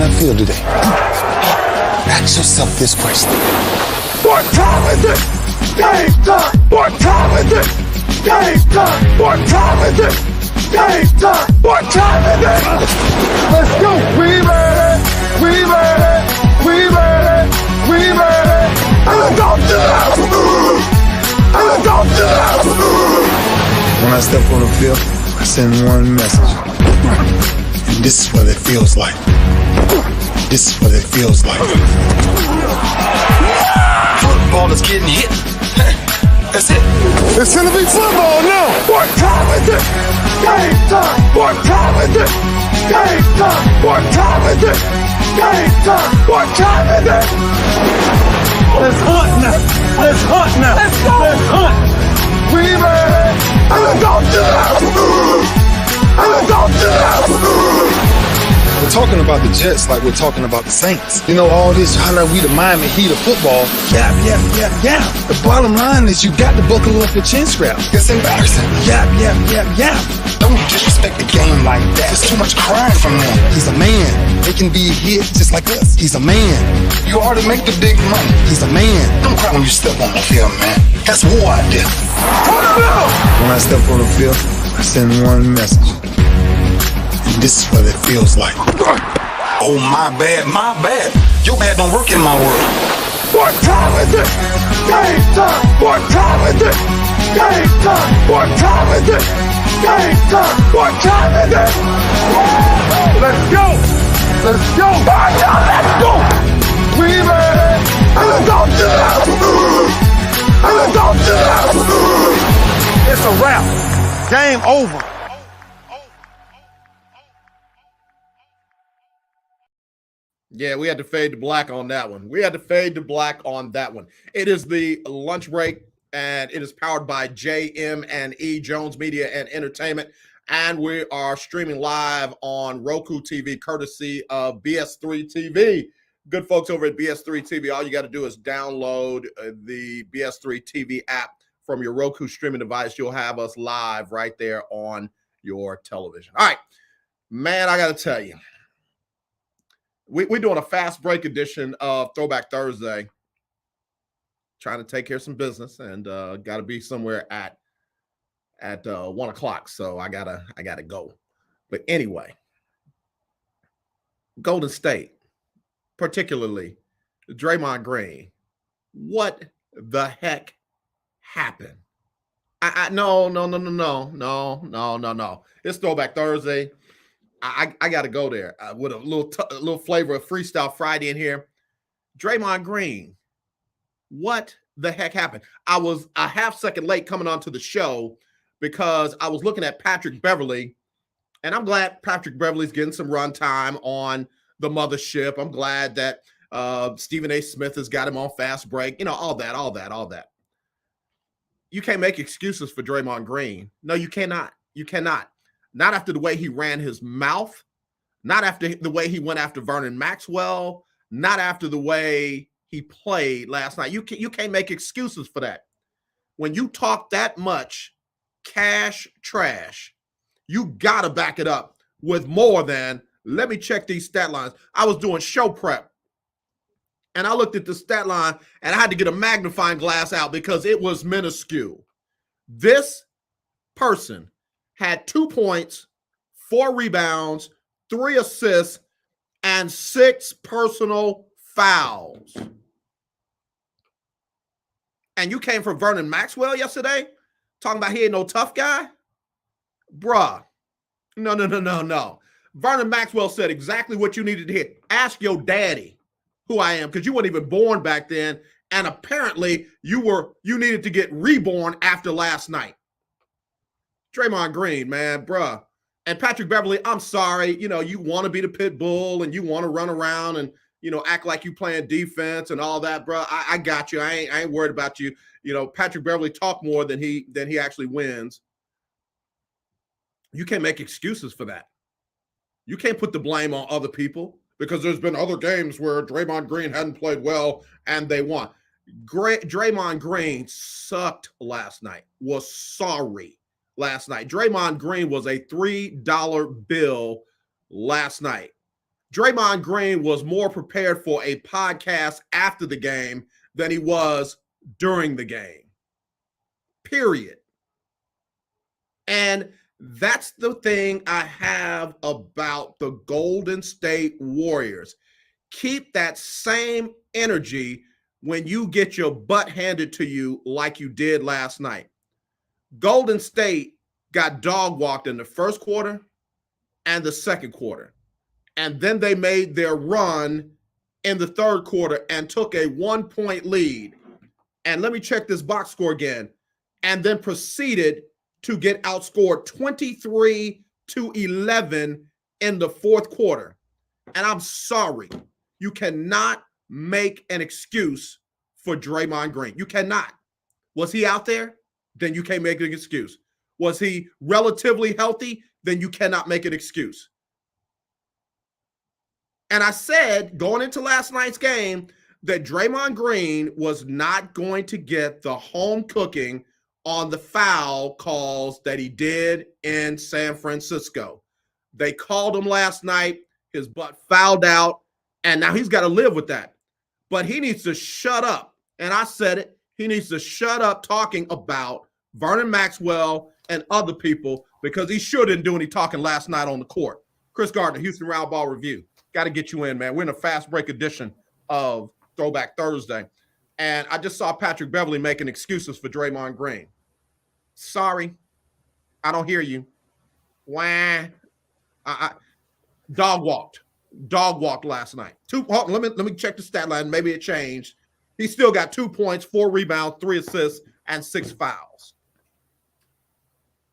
I feel today? Ask yourself this question. What time is it? Game time! What time is it? Game time! What time is it? Game time! What time is it? Let's go! We ready! We ready! We ready! We ready! And let's go to the house! And let's go to the house! When I step on the field, I send one message. And this is what it feels like. This is what it feels like. Football is getting hit. That's it. It's gonna be football now! What time is it? Game time! What time is it? Game time! What time is it? Game time! What time is it? Let's hunt now! Let's hunt now! Let's go! Let's hunt! We ready! And let's go to the house! And let's go to the house! We're talking about the Jets like we're talking about the Saints. You know, all this, how like we the Miami Heat of football. Yap, yap, yap, yap. The bottom line is you got to buckle up your chin strap. It's embarrassing. Yap, yap, yap, yap. Don't disrespect the game like that. There's too much crying from them. He's a man. They can be hit just like us. He's a man. You already make the big money. He's a man. Don't cry when you step on the field, man. That's war out there. When I step on the field, I send one message. This is what it feels like. Oh, my bad, my bad. Your bad don't work in my world. What time is it? Game time! What time is it? Game time! What time is it? Game time! What time is it? Let's go! Let's go! Let's go! We ready! And let's go to the house! And let's go to the house! It's a wrap. Game over. Yeah, we had to fade to black on that one. We had to fade to black on that one. It is the lunch break, and it is powered by JM&E, Jones Media and Entertainment. And we are streaming live on Roku TV, courtesy of BS3 TV. Good folks over at BS3 TV, all you got to do is download the BS3 TV app from your Roku streaming device. You'll have us live right there on your television. All right, man, I got to tell you. We're doing a fast break edition of Throwback Thursday. Trying to take care of some business, and got to be somewhere at 1 o'clock. So I gotta go. But anyway, Golden State, particularly Draymond Green. What the heck happened? No. It's Throwback Thursday. I got to go there with a little flavor of Freestyle Friday in here. Draymond Green, what the heck happened? I was a half second late coming onto the show because I was looking at Patrick Beverley, and I'm glad Patrick Beverley's getting some run time on the mothership. I'm glad that Stephen A. Smith has got him on fast break. You know, all that. You can't make excuses for Draymond Green. No, you cannot. You cannot. Not after the way he ran his mouth, not after the way he went after Vernon Maxwell, not after the way he played last night. You can't make excuses for that. When you talk that much cash trash, you got to back it up with more than, let me check these stat lines. I was doing show prep, and I looked at the stat line, and I had to get a magnifying glass out because it was minuscule. This person had 2 points, 4 rebounds, 3 assists, and 6 personal fouls. And you came from Vernon Maxwell yesterday, talking about he ain't no tough guy? Bruh, no. Vernon Maxwell said exactly what you needed to hear. Ask your daddy who I am, because you weren't even born back then, and apparently you needed to get reborn after last night. Draymond Green, man, bruh. And Patrick Beverley, I'm sorry. You know, you want to be the pit bull and you want to run around and, you know, act like you playing defense and all that, bruh. I got you. I ain't worried about you. You know, Patrick Beverley talk more than he actually wins. You can't make excuses for that. You can't put the blame on other people because there's been other games where Draymond Green hadn't played well and they won. Draymond Green sucked last night, was sorry. Last night, Draymond Green was a $3 bill last night. Draymond Green was more prepared for a podcast after the game than he was during the game. Period. And that's the thing I have about the Golden State Warriors. Keep that same energy when you get your butt handed to you like you did last night. Golden State got dog walked in the first quarter and the second quarter. And then they made their run in the third quarter and took a 1-point lead. And let me check this box score again. And then proceeded to get outscored 23-11 in the fourth quarter. And I'm sorry, you cannot make an excuse for Draymond Green. You cannot. Was he out there? Then you can't make an excuse. Was he relatively healthy? Then you cannot make an excuse. And I said going into last night's game that Draymond Green was not going to get the home cooking on the foul calls that he did in San Francisco. They called him last night. His butt fouled out, and now he's got to live with that. But he needs to shut up. And I said it. He needs to shut up talking about Vernon Maxwell and other people because he sure didn't do any talking last night on the court. Chris Gardner, Houston Round Ball Review. Got to get you in, man. We're in a fast break edition of Throwback Thursday. And I just saw Patrick Beverly making excuses for Draymond Green. Sorry, I don't hear you. Wah. Dog walked last night. Let me check the stat line. Maybe it changed. He still got 2 points, 4 rebounds, 3 assists, and 6 fouls.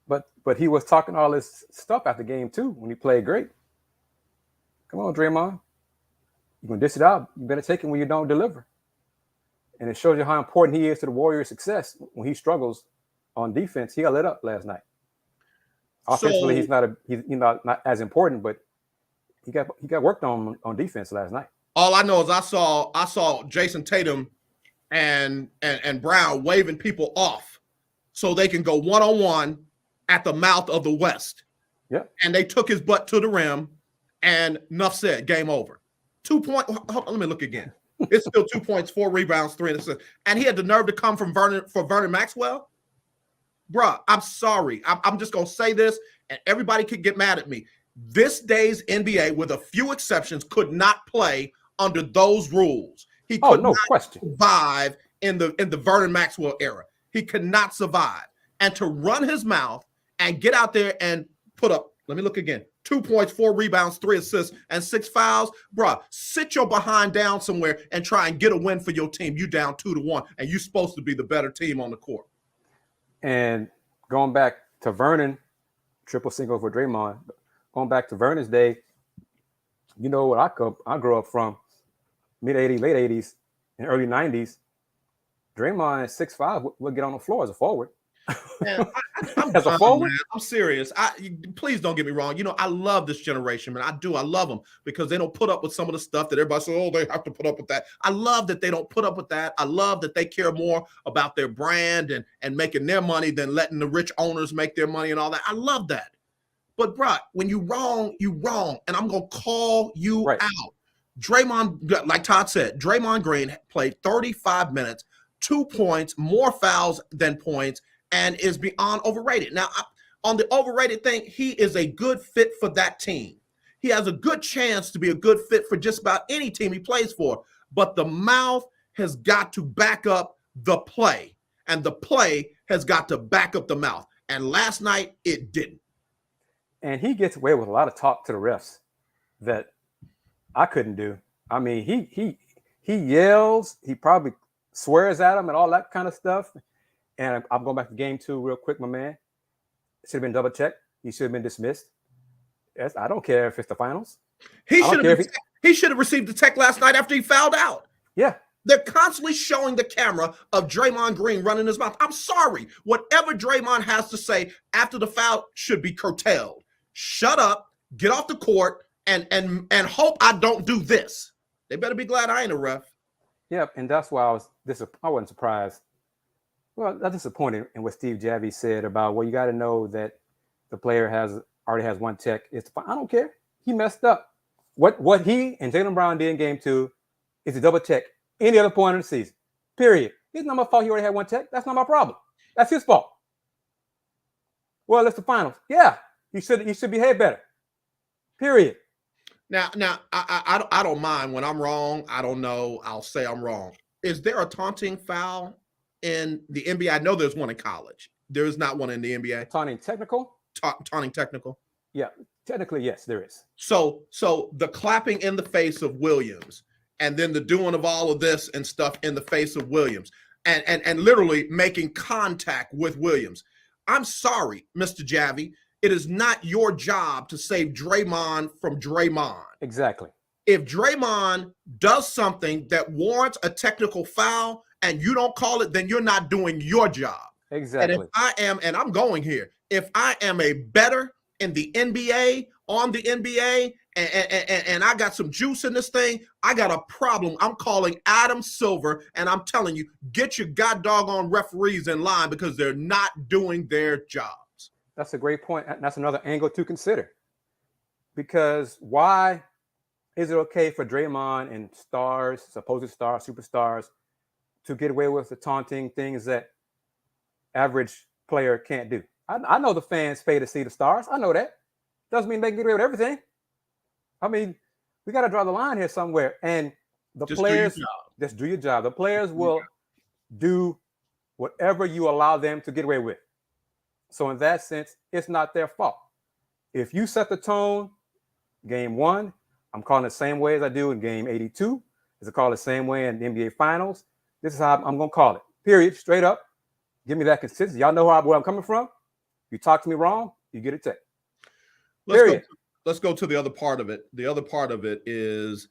But he was talking all this stuff after game 2 when he played great. Come on, Draymond. You're going to dish it out. You better take it when you don't deliver. And it shows you how important he is to the Warriors' success. When he struggles on defense, he got lit up last night. Offensively, he's not as important, but he got worked on defense last night. All I know is I saw Jason Tatum and Brown waving people off so they can go one-on-one at the mouth of the West. Yeah. And they took his butt to the rim, and enough said, game over. 2 points. Hold on, let me look again. It's still 2 points, 4 rebounds, 3 assists. And he had the nerve to come from Vernon Maxwell. Bruh, I'm sorry. I'm just going to say this, and everybody could get mad at me. This day's NBA, with a few exceptions, could not play under those rules. He could not survive in the Vernon Maxwell era. He could not survive. And to run his mouth and get out there and put up, let me look again, 2 points, 4 rebounds, 3 assists, and 6 fouls. Bruh, sit your behind down somewhere and try and get a win for your team. You down 2-1, and you're supposed to be the better team on the court. And going back to Vernon, triple single for Draymond. Going back to Vernon's day, you know what I grew up from, mid-'80s, late 80s, and early 90s. Draymond 6'5" would get on the floor as a forward. Man, I'm as a forward, man. I'm serious. Please don't get me wrong. You know, I love this generation, man. I do. I love them because they don't put up with some of the stuff that everybody says, oh, they have to put up with that. I love that they don't put up with that. I love that they care more about their brand and making their money than letting the rich owners make their money and all that. I love that. But, bro, when you wrong, you wrong. And I'm going to call you out. Draymond, like Todd said, Draymond Green played 35 minutes, 2 points, more fouls than points, and is beyond overrated. Now, on the overrated thing, he is a good fit for that team. He has a good chance to be a good fit for just about any team he plays for. But the mouth has got to back up the play, and the play has got to back up the mouth. And last night, it didn't. And he gets away with a lot of talk to the refs that I couldn't do. I mean, he yells, he probably swears at him and all that kind of stuff. And I'm going back to game 2 real quick, my man. It should have been double checked. He should have been dismissed. I don't care if it's the finals. He should have received the tech last night after he fouled out. Yeah. They're constantly showing the camera of Draymond Green running his mouth. I'm sorry. Whatever Draymond has to say after the foul should be curtailed. Shut up, get off the court, and hope I don't do this. They better be glad I ain't a ref. Yeah, and that's why I wasn't surprised. Well, not disappointed in what Steve Javie said about, well, you got to know that the player already has one tech. I don't care. He messed up. What he and Jaylen Brown did in game 2 is to double check any other point of the season. Period. It's not my fault he already had one tech. That's not my problem. That's his fault. Well, it's the finals. Yeah, he should behave better. Period. Now, I don't mind when I'm wrong. I don't know. I'll say I'm wrong. Is there a taunting foul in the NBA? I know there's one in college. There is not one in the NBA. Taunting technical? Taunting technical? Yeah, technically, yes, there is. So the clapping in the face of Williams, and then the doing of all of this and stuff in the face of Williams, and literally making contact with Williams. I'm sorry, Mr. Javi. It is not your job to save Draymond from Draymond. Exactly. If Draymond does something that warrants a technical foul and you don't call it, then you're not doing your job. Exactly. And if I am, and I'm going here, if I am a better in the NBA, on the NBA, and I got some juice in this thing, I got a problem. I'm calling Adam Silver, and I'm telling you, get your god-doggone referees in line because they're not doing their jobs. That's a great point. That's another angle to consider. Because why is it okay for Draymond and stars, supposed stars, superstars, to get away with the taunting things that average player can't do? I know the fans pay to see the stars. I know that. Doesn't mean they can get away with everything. I mean, we got to draw the line here somewhere. And the players, just do your job. The players will do whatever you allow them to get away with. So in that sense, it's not their fault. If you set the tone, game 1, I'm calling it the same way as I do in game 82. Is I call it the same way in the NBA Finals. This is how I'm going to call it. Period. Straight up. Give me that consistency. Y'all know where I'm coming from. You talk to me wrong, you get a tech. Let's go to the other part of it. The other part of it is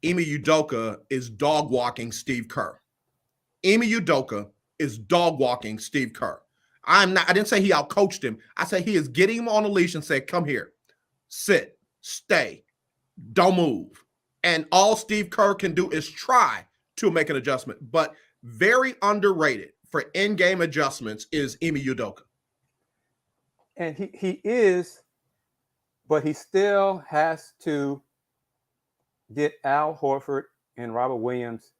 Ime Udoka is dog walking Steve Kerr. Ime Udoka is dog walking Steve Kerr. I didn't say he outcoached him. I said he is getting him on a leash and said, come here, sit, stay, don't move. And all Steve Kerr can do is try to make an adjustment. But very underrated for in-game adjustments is Ime Udoka. And he is, but he still has to get Al Horford and Robert Williams.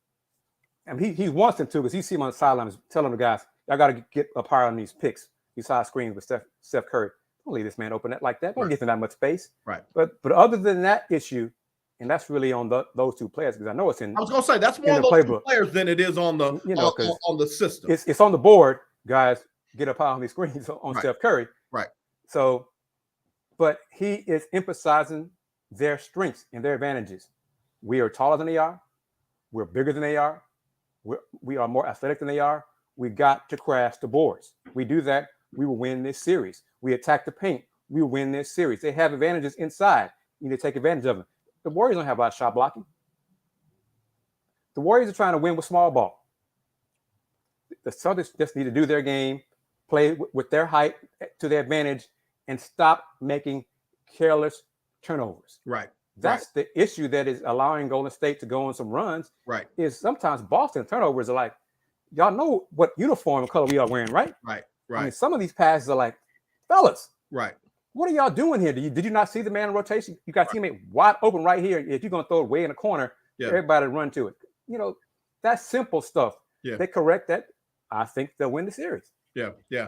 And he wants them to, because you see him on the sidelines telling the guys, y'all got to get up higher on these picks, these high screens with Steph Curry. Don't leave this man open like that. Don't give him that much space. Right. But other than that issue, and that's really on those two players, because I know it's in. I was going to say that's more on those two players than it is on the on the system. It's on the board, guys. Get up high on these screens on Steph Curry. Right. So, but he is emphasizing their strengths and their advantages. We are taller than they are. We're bigger than they are. We are more athletic than they are. We got to crash the boards. We do that, we will win this series. We attack the paint, we will win this series. They have advantages inside. You need to take advantage of them. The Warriors don't have a lot of shot blocking. The Warriors are trying to win with small ball. The Celtics just need to do their game, play with their height to their advantage, and stop making careless turnovers. Right. That's the issue that is allowing Golden State to go on some runs. Right. Is sometimes Boston turnovers are like, y'all know what uniform color we are wearing, right? Right. I mean, some of these passes are like, fellas. Right. What are y'all doing here? Did you not see the man in rotation? You got teammate wide open right here. If you're going to throw it way in the corner, everybody run to it. You know, that's simple stuff. Yeah. They correct that. I think they'll win the series. Yeah.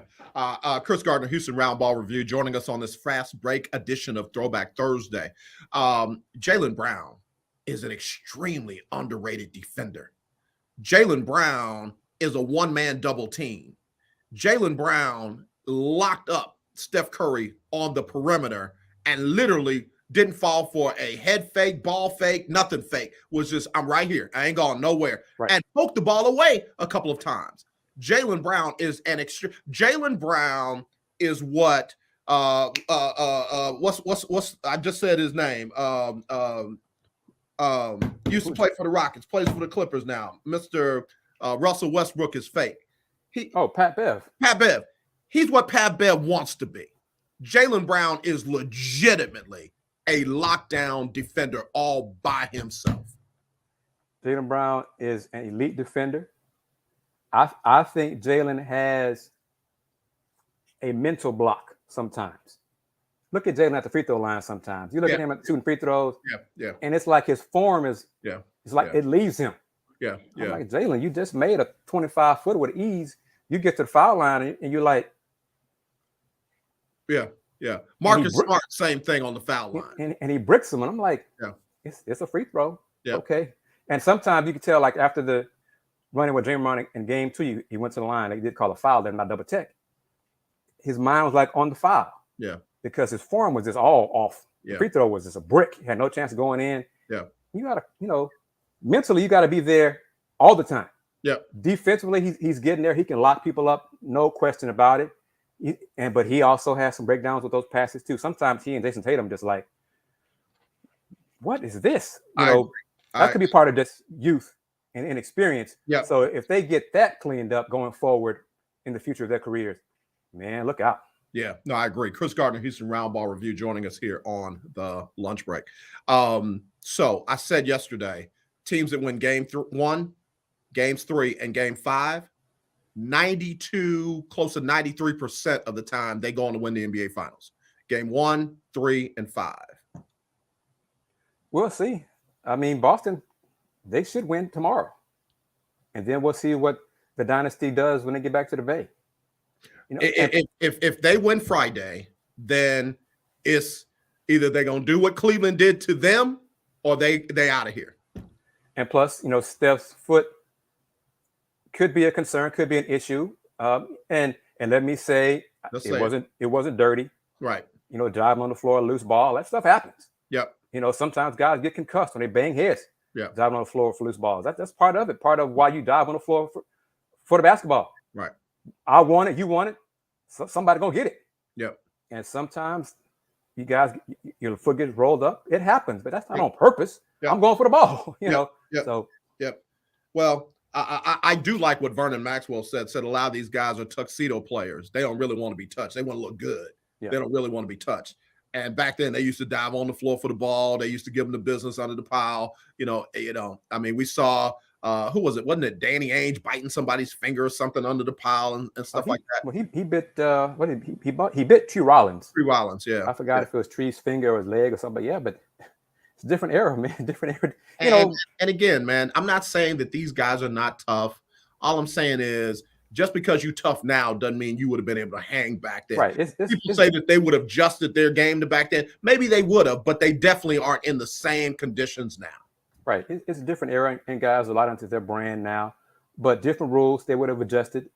Chris Gardner, Houston Round Ball Review, joining us on this fast break edition of Throwback Thursday. Jaylen Brown is an extremely underrated defender. Jaylen Brown is a one-man double team. Jaylen Brown locked up Steph Curry on the perimeter and literally didn't fall for a head fake, ball fake, nothing fake. Was just, I'm right here. I ain't going nowhere. Right. And poked the ball away a couple of times. Jaylen Brown is an extreme. Jaylen Brown is what what's I just said his name. Used to play for the Rockets, plays for the Clippers now. Mr. Russell Westbrook is fake. Pat Bev. Pat Bev. He's what Pat Bev wants to be. Jaylen Brown is legitimately a lockdown defender all by himself. Jaylen Brown is an elite defender. I think Jaylen has a mental block sometimes. Look at Jalen at the free throw line sometimes. You look at him at shooting free throws, and it's like his form is, it's like it leaves him. I'm like, Jalen, you just made a 25-footer with ease. You get to the foul line, and you're like, Marcus Smart, same thing on the foul line. And he bricks him, and I'm like, it's a free throw. Okay. And sometimes you can tell, like after the running with Draymond in game 2, he went to the line. They did call a foul, then not double check. His mind was like on the foul. Because his form was just all off. The free throw was just a brick. He had no chance of going in. You gotta, mentally you gotta be there all the time. Defensively, he's getting there. He can lock people up, no question about it. But he also has some breakdowns with those passes too. Sometimes he and Jason Tatum just like, what is this? That could be part of this youth and inexperience. So if they get that cleaned up going forward in the future of their careers, man, look out. No, I agree. Chris Gardner, Houston Roundball Review, joining us here on the lunch break. So I said yesterday, teams that win game 1, games 3, and game 5, 92, close to 93% of the time they go on to win the NBA Finals. Game 1, 3, and 5. We'll see. I mean, Boston, they should win tomorrow. And then we'll see what the dynasty does when they get back to the Bay. If they win Friday, then it's either they're going to do what Cleveland did to them or they out of here. And plus, Steph's foot could be a concern, could be an issue. And let me say, it wasn't dirty. Right. Driving on the floor, loose ball, that stuff happens. Sometimes guys get concussed when they bang heads. Driving on the floor for loose balls. That's part of it. Part of why you dive on the floor for the basketball. Right. I want it, you want it. So somebody gonna get it. And sometimes you guys, your foot gets rolled up. It happens, but that's not on purpose. I'm going for the ball. So. Well, I do like what Vernon Maxwell said a lot of these guys are tuxedo players. They don't really want to be touched. They want to look good. They don't really want to be touched. And back then they used to dive on the floor for the ball. They used to give them the business under the pile. I mean, we saw who was it? Wasn't it Danny Ainge biting somebody's finger or something under the pile and stuff like that? Well, he bit he bit Tree Rollins. Tree Rollins, I forgot if it was Tree's finger or his leg or something. But it's a different era, man. Different era. And again, man, I'm not saying that these guys are not tough. All I'm saying is just because you tough now doesn't mean you would have been able to hang back then. Right. People say that they would have adjusted their game to back then. Maybe they would have, but they definitely aren't in the same conditions now. Right. It's a different era, and guys are a lot into their brand now, but different rules, they would have adjusted.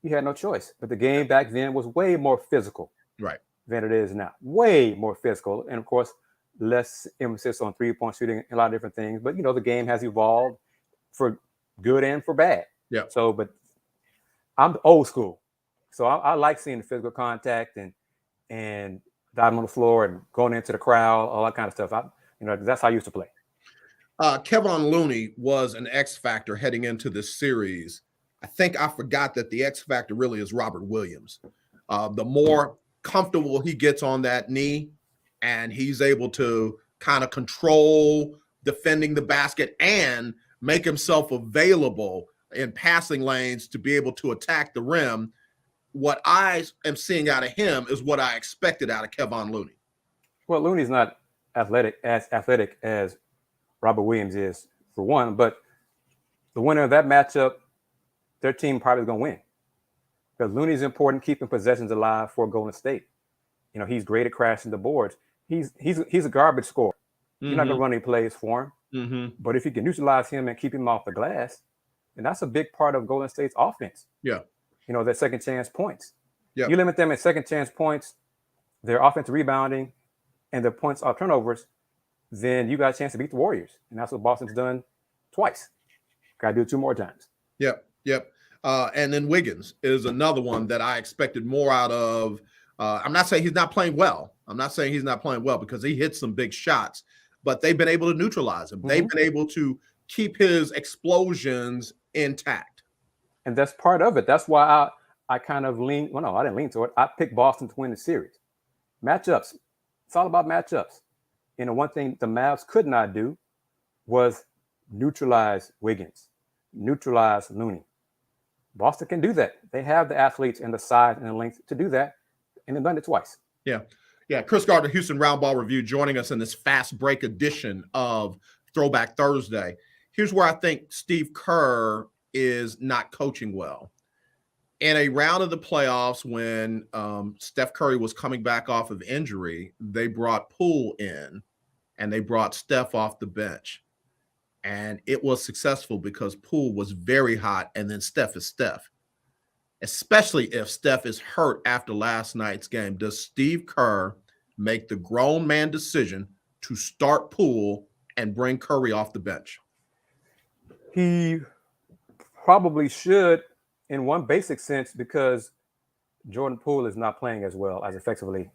You had no choice. But the game back then was way more physical than it is now. Way more physical. And, of course, less emphasis on three-point shooting and a lot of different things. But, the game has evolved for good and for bad. So, but I'm old school. So I like seeing the physical contact and diving on the floor and going into the crowd, all that kind of stuff. That's how I used to play. Kevon Looney was an X factor heading into this series. I think I forgot that the X factor really is Robert Williams. The more comfortable he gets on that knee and he's able to kind of control defending the basket and make himself available in passing lanes to be able to attack the rim, what I am seeing out of him is what I expected out of Kevon Looney. Well, Looney's not athletic as Robert Williams is, for one, but the winner of that matchup, their team probably is going to win because Looney's important keeping possessions alive for Golden State. He's great at crashing the boards. He's a garbage scorer. You're not going to run any plays for him, but if you can neutralize him and keep him off the glass, then that's a big part of Golden State's offense. Their second chance points. You limit them at second chance points, their offensive rebounding, and their points off turnovers, then you got a chance to beat the Warriors. And that's what Boston's done twice. Got to do it 2 more times. And then Wiggins is another one that I expected more out of. I'm not saying he's not playing well. Because he hits some big shots, but they've been able to neutralize him. They've been able to keep his explosions intact. And that's part of it. That's why I kind of lean. Well, no, I didn't lean toward it. I picked Boston to win the series. Matchups. It's all about matchups. One thing the Mavs could not do was neutralize Wiggins, neutralize Looney. Boston can do that. They have the athletes and the size and the length to do that, and they've done it twice. Yeah, Chris Gardner, Houston Roundball Review, joining us in this fast break edition of Throwback Thursday. Here's where I think Steve Kerr is not coaching well. In a round of the playoffs, when Steph Curry was coming back off of injury, they brought Poole in and they brought Steph off the bench. And it was successful because Poole was very hot, and then Steph is Steph. Especially if Steph is hurt after last night's game. Does Steve Kerr make the grown man decision to start Poole and bring Curry off the bench? He probably should in one basic sense, because Jordan Poole is not playing as well, as effectively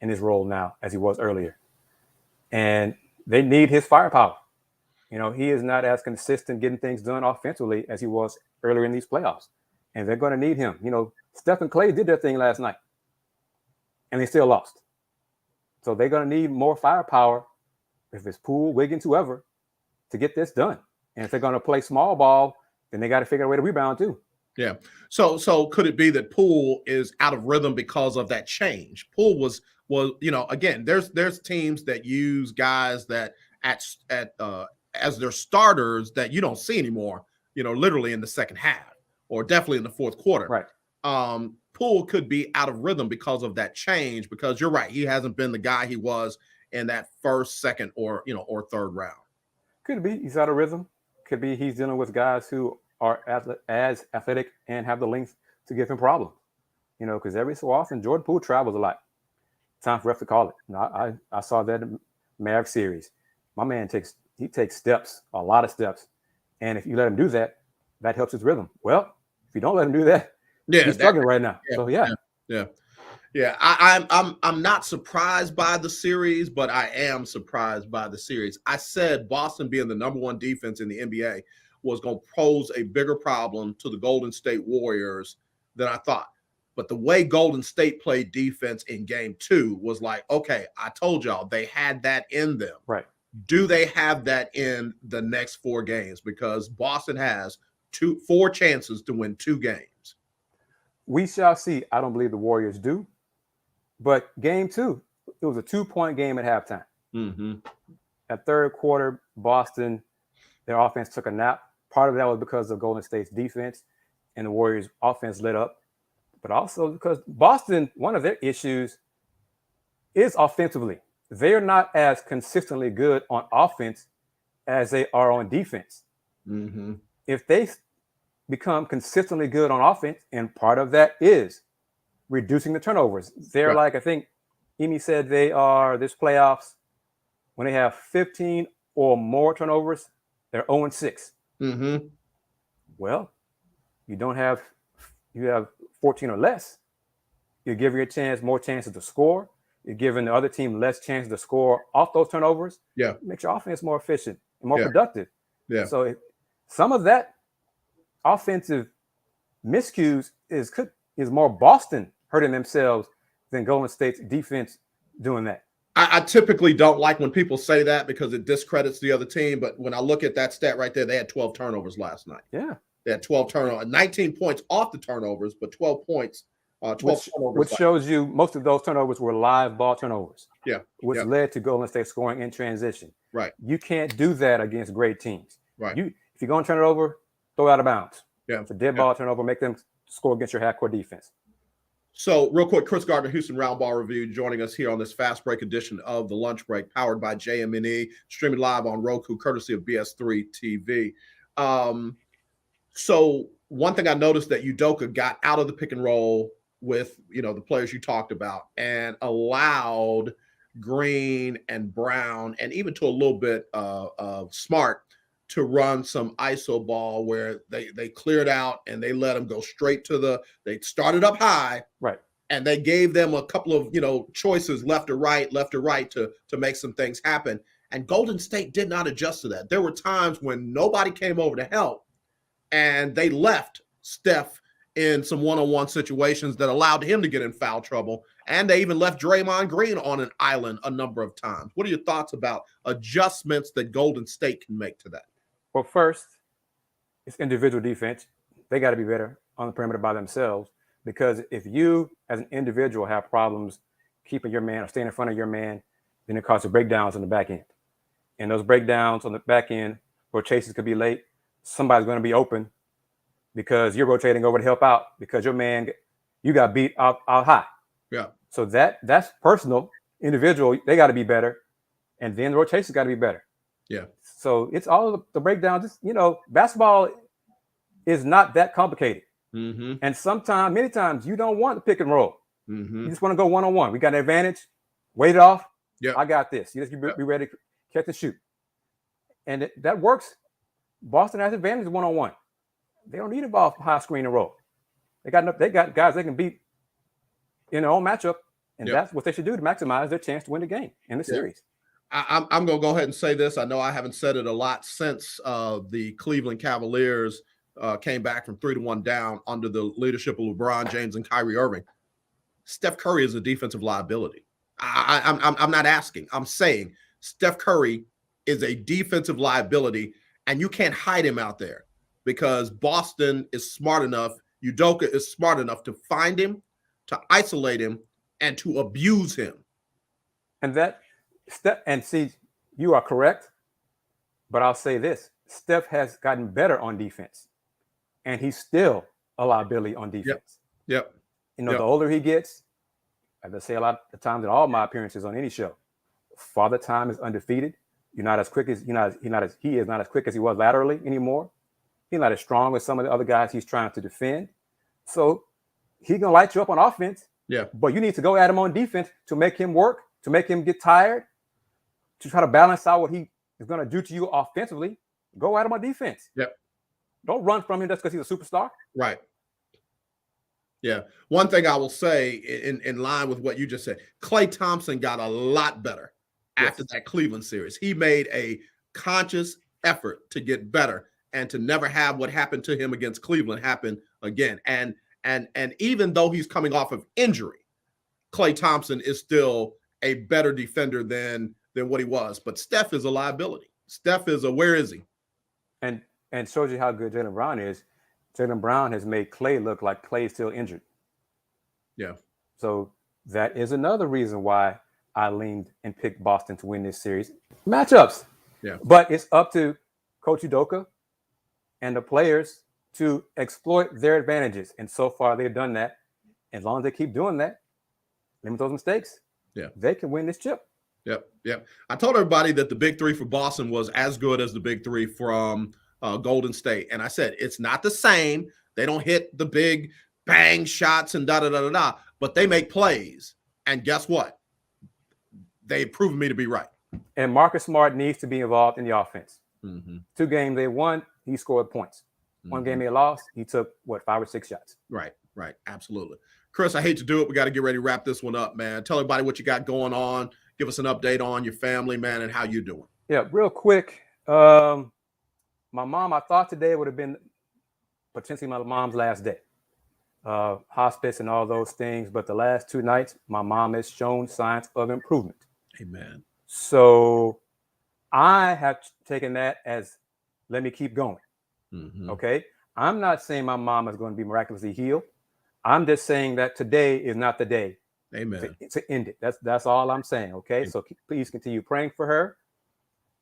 in his role now as he was earlier. And they need his firepower. You know, he is not as consistent getting things done offensively as he was earlier in these playoffs. And they're going to need him. You know, Steph and Clay did their thing last night, and they still lost. So they're going to need more firepower, if it's Poole, Wiggins, whoever, to get this done. And if they're going to play small ball, then they got to figure out a way to rebound too. Yeah. So could it be that Poole is out of rhythm because of that change? Poole was you know, again, there's teams that use guys that as their starters that you don't see anymore, you know, literally in the second half or definitely in the fourth quarter. Right. Poole could be out of rhythm because of that change, because you're right, he hasn't been the guy he was in that first, second, or third round. Could be he's out of rhythm. Could be he's dealing with guys who are as athletic and have the length to give him problems. You know, because every so often Jordan Poole travels a lot. Time for ref to call it. You know, I saw that in the Maverick series. My man takes steps, a lot of steps, and if you let him do that, that helps his rhythm. Well, if you don't let him do that, he's struggling right now. Yeah, so yeah. I'm not surprised by the series, but I am surprised by the series. I said Boston being the number one defense in the NBA was going to pose a bigger problem to the Golden State Warriors than I thought. But the way Golden State played defense in game 2 was like, okay, I told y'all they had that in them. Right. Do they have that in the next 4 games? Because Boston has 4 chances to win 2 games. We shall see. I don't believe the Warriors do. But game 2, it was a 2-point game at halftime. Mm-hmm. At third quarter, Boston, their offense took a nap. Part of that was because of Golden State's defense, and the Warriors' offense lit up. But also because Boston, one of their issues is offensively. They are not as consistently good on offense as they are on defense. Mm-hmm. If they become consistently good on offense, and part of that is reducing the turnovers. They're right. Like, I think Emi said they are, this playoffs, when they have 15 or more turnovers, they're 0-6. Mm-hmm. Well, you have 14 or less. You're giving your chance more chances to score. You're giving the other team less chances to score off those turnovers. Yeah. It makes your offense more efficient and more productive. Yeah. So some of that offensive miscues is more Boston hurting themselves than Golden State's defense doing that. I typically don't like when people say that because it discredits the other team. But when I look at that stat right there, they had 12 turnovers last night. Yeah. They had 12 turnovers, 19 points off the turnovers, but 12 points, 12 turnovers. Which shows you most of those turnovers were live ball turnovers. Yeah. Which led to Golden State scoring in transition. Right. You can't do that against great teams. Right. If you're going to turn it over, throw it out of bounds. Yeah. It's a dead ball turnover, make them score against your half-court defense. So real quick, Chris Gardner, Houston Roundball Review, joining us here on this fast break edition of The Lunch Break, powered by JM&E, streaming live on Roku, courtesy of BS3 TV. So one thing I noticed that Udoka got out of the pick and roll with, the players you talked about and allowed Green and Brown and even to a little bit of Smart to run some ISO ball where they cleared out and they let them go straight to they started up high. Right. And they gave them a couple of, choices left or right to make some things happen. And Golden State did not adjust to that. There were times when nobody came over to help and they left Steph in some one-on-one situations that allowed him to get in foul trouble. And they even left Draymond Green on an island a number of times. What are your thoughts about adjustments that Golden State can make to that? Well, first, it's individual defense. They got to be better on the perimeter by themselves, because if you, as an individual, have problems keeping your man or staying in front of your man, then it causes breakdowns on the back end. And those breakdowns on the back end, rotations could be late. Somebody's going to be open because you're rotating over to help out because your man, you got beat out high. Yeah. So that's personal, individual. They got to be better, and then the rotations got to be better. Yeah. So it's all of the breakdowns. Just, you know, basketball is not that complicated. Mm-hmm. And sometimes, many times, you don't want to pick and roll. Mm-hmm. You just want to go one-on-one. We got an advantage. Wait it off. Yeah. I got this. You just be ready to catch and shoot. And that works. Boston has advantage one-on-one. They don't need a ball high screen and roll. They got guys they can beat in their own matchup, and that's what they should do to maximize their chance to win the game in the series. I'm going to go ahead and say this. I know I haven't said it a lot since the Cleveland Cavaliers came back from 3-1 down under the leadership of LeBron James and Kyrie Irving. Steph Curry is a defensive liability. I'm not asking. I'm saying Steph Curry is a defensive liability, and you can't hide him out there because Boston is smart enough. Udoka is smart enough to find him, to isolate him, and to abuse him. And see, you are correct, but I'll say this. Steph has gotten better on defense, and he's still a liability on defense. Yep. You know, the older he gets, as I say a lot of times in all my appearances on any show, Father Time is undefeated. You're not as quick as he is not as quick as he was laterally anymore. He's not as strong as some of the other guys he's trying to defend. So he's gonna light you up on offense. Yeah. But you need to go at him on defense to make him work, to make him get tired, to try to balance out what he is gonna do to you offensively. Go at him on defense. Yep. Don't run from him just because he's a superstar. Right. Yeah. One thing I will say in line with what you just said, Klay Thompson got a lot better after that Cleveland series. He made a conscious effort to get better and to never have what happened to him against Cleveland happen again. And even though he's coming off of injury, Klay Thompson is still a better defender than what he was. But Steph is a liability. Steph is where is he? And shows you how good Jaylen Brown is. Jaylen Brown has made Klay look like Klay is still injured. Yeah. So that is another reason why I leaned and picked Boston to win this series. Matchups. Yeah. But it's up to Coach Udoka and the players to exploit their advantages. And so far they've done that. As long as they keep doing that, limit those mistakes, they can win this chip. Yep. I told everybody that the big three for Boston was as good as the big three from Golden State. And I said, it's not the same. They don't hit the big bang shots and da-da-da-da-da, but they make plays. And guess what? They've proven me to be right. And Marcus Smart needs to be involved in the offense. Mm-hmm. 2 games they won, he scored points. 1 game they lost, he took, 5 or 6 shots. Right. Absolutely. Chris, I hate to do it. We got to get ready to wrap this one up, man. Tell everybody what you got going on. Give us an update on your family, man, and how you doing. Yeah, real quick. My mom, I thought today would have been potentially my mom's last day. Hospice and all those things. But the last 2 nights, my mom has shown signs of improvement. Amen. So I have taken that as, let me keep going. Mm-hmm. Okay. I'm not saying my mom is going to be miraculously healed. I'm just saying that today is not the day. Amen. To end it. That's all I'm saying. Okay. Amen. So please continue praying for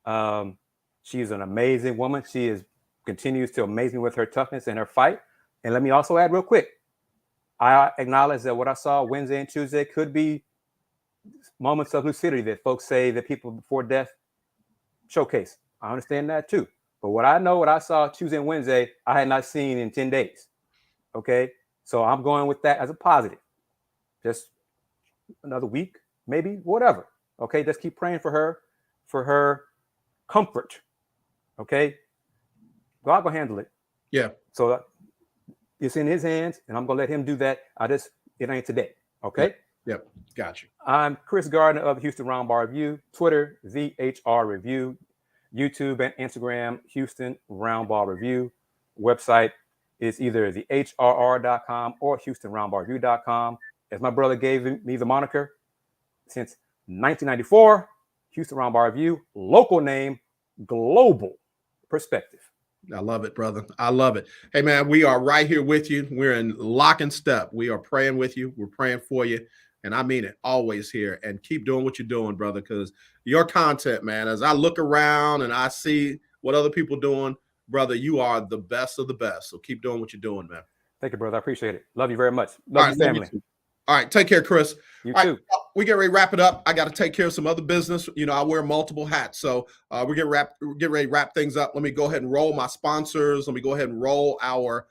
her. She's an amazing woman. She continues to amaze me with her toughness and her fight. And let me also add real quick. I acknowledge that what I saw Wednesday and Tuesday could be moments of lucidity that folks say that people before death showcase. I understand that too. But what I saw Tuesday and Wednesday, I had not seen in 10 days. Okay. So I'm going with that as a positive. Just another week, maybe, whatever. Okay. Just keep praying for her comfort. Okay. God will handle it. Yeah. So it's in his hands, and I'm going to let him do that. It ain't today. Okay. Yep. Got you. I'm Chris Gardner of Houston Roundball Review, Twitter, VHR Review, YouTube and Instagram, Houston Roundball Review. Website is either thehrr.com or HoustonRoundballReview.com. As my brother gave me the moniker, since 1994, Houston Roundball Review, local name, global perspective. I love it, brother. I love it. Hey, man, we are right here with you. We're in lock and step. We are praying with you. We're praying for you. And I mean it, always here. And keep doing what you're doing, brother, because your content, man, as I look around and I see what other people doing, brother, you are the best of the best. So keep doing what you're doing, man. Thank you, brother. I appreciate it. Love you very much. Love your family. All right. Take care, Chris. You All too. right, we get ready to wrap it up. I got to take care of some other business. You know, I wear multiple hats. So we're getting ready to wrap things up. Let me go ahead and roll my sponsors. Let me go ahead and roll our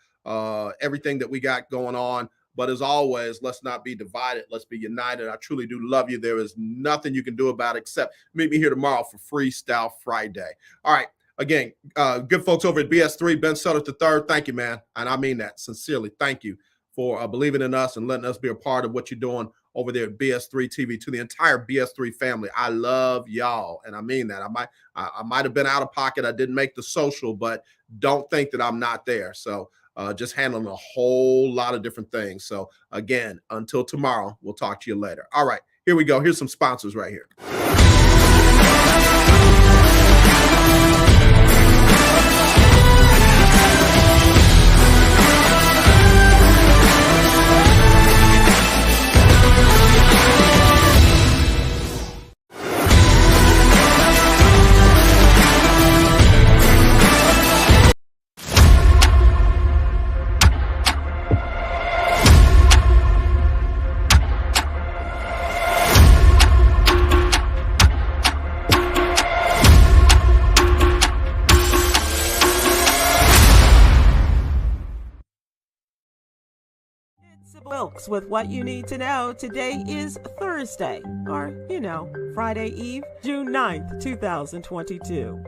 everything that we got going on. But as always, let's not be divided. Let's be united. I truly do love you. There is nothing you can do about it except meet me here tomorrow for Freestyle Friday. All right. Again, good folks over at BS3, Ben Sutter III, thank you, man. And I mean that sincerely. Thank you for believing in us and letting us be a part of what you're doing over there at BS3 TV. To the entire BS3 family, I love y'all. And I mean that. I might have been out of pocket. I didn't make the social, but don't think that I'm not there. So just handling a whole lot of different things. So again, until tomorrow, we'll talk to you later. All right, here we go. Here's some sponsors right here. Wilkes with what you need to know. Today is Thursday, or, Friday Eve, June 9th, 2022.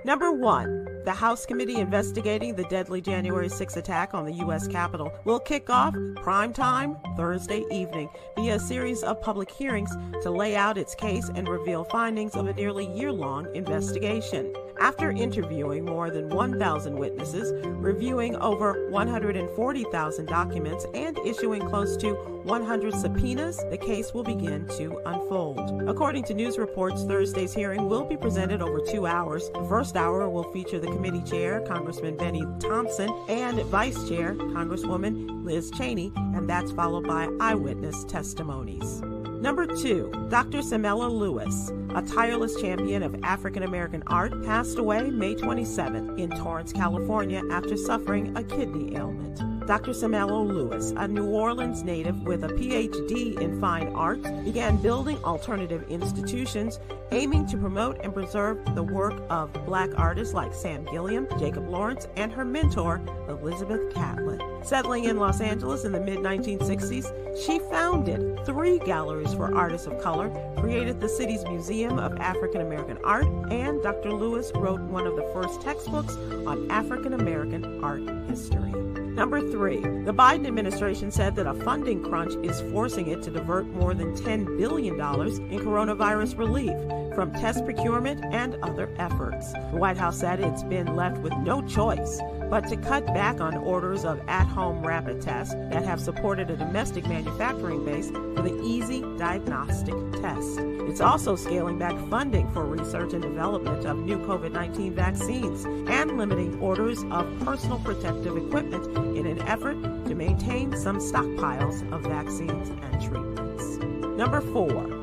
Number 1. The House committee investigating the deadly January 6 attack on the U.S. Capitol will kick off prime time Thursday evening via a series of public hearings to lay out its case and reveal findings of a nearly year-long investigation. After interviewing more than 1,000 witnesses, reviewing over 140,000 documents, and issuing close to 100 subpoenas, the case will begin to unfold. According to news reports, Thursday's hearing will be presented over 2 hours. The first hour will feature the committee chair, Congressman Benny Thompson, and vice chair, Congresswoman Liz Cheney, and that's followed by eyewitness testimonies. Number 2, Dr. Samela Lewis, a tireless champion of African American art, passed away May 27th in Torrance, California after suffering a kidney ailment. Dr. Samela Lewis, a New Orleans native with a PhD in fine arts, began building alternative institutions aiming to promote and preserve the work of Black artists like Sam Gilliam, Jacob Lawrence, and her mentor, Elizabeth Catlett. Settling in Los Angeles in the mid-1960s, she founded 3 galleries for artists of color, created the city's Museum of African American Art, and Dr. Lewis wrote one of the first textbooks on African American art history. Number 3, the Biden administration said that a funding crunch is forcing it to divert more than $10 billion in coronavirus relief from test procurement and other efforts. The White House said it's been left with no choice but to cut back on orders of at-home rapid tests that have supported a domestic manufacturing base for the easy diagnostic test. It's also scaling back funding for research and development of new COVID-19 vaccines and limiting orders of personal protective equipment in an effort to maintain some stockpiles of vaccines and treatments. Number 4.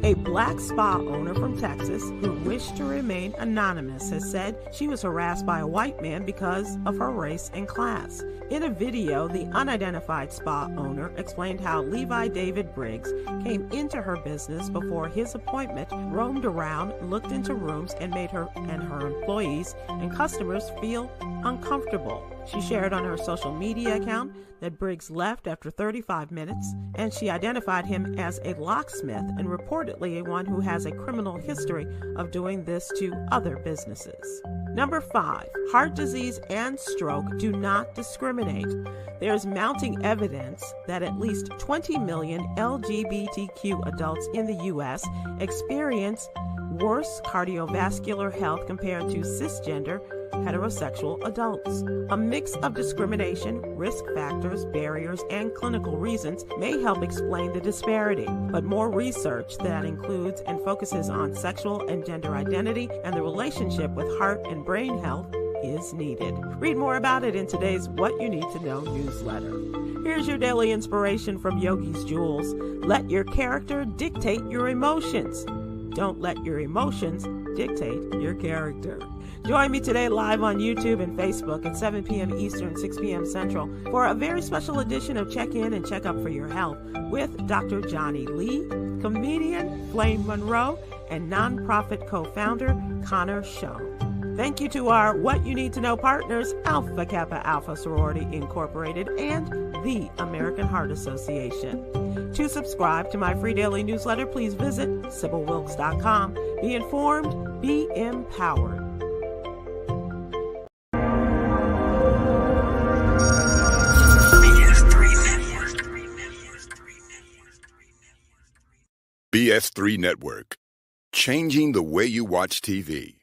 A Black spa owner from Texas who wished to remain anonymous has said she was harassed by a white man because of her race and class. In a video, the unidentified spa owner explained how Levi David Briggs came into her business before his appointment, roamed around, looked into rooms, and made her and her employees and customers feel uncomfortable. She shared on her social media account that Briggs left after 35 minutes, and she identified him as a locksmith and reportedly one who has a criminal history of doing this to other businesses. Number 5, heart disease and stroke do not discriminate. There's mounting evidence that at least 20 million LGBTQ adults in the U.S. experience worse cardiovascular health compared to cisgender heterosexual adults. A mix of discrimination, risk factors, barriers, and clinical reasons may help explain the disparity, but more research that includes and focuses on sexual and gender identity and the relationship with heart and brain health is needed. Read more about it in today's What You Need to Know newsletter. Here's your daily inspiration from Yogi's Jewels. Let your character dictate your emotions. Don't let your emotions dictate your character. Join me today live on YouTube and Facebook at 7 p.m. Eastern, 6 p.m. Central for a very special edition of Check In and Check Up for Your Health with Dr. Johnny Lee, comedian Flame Monroe, and nonprofit co-founder Connor Schoen. Thank you to our What You Need to Know partners, Alpha Kappa Alpha Sorority Incorporated and the American Heart Association. To subscribe to my free daily newsletter, please visit SibylWilkes.com. Be informed, be empowered. BS3 Network, changing the way you watch TV.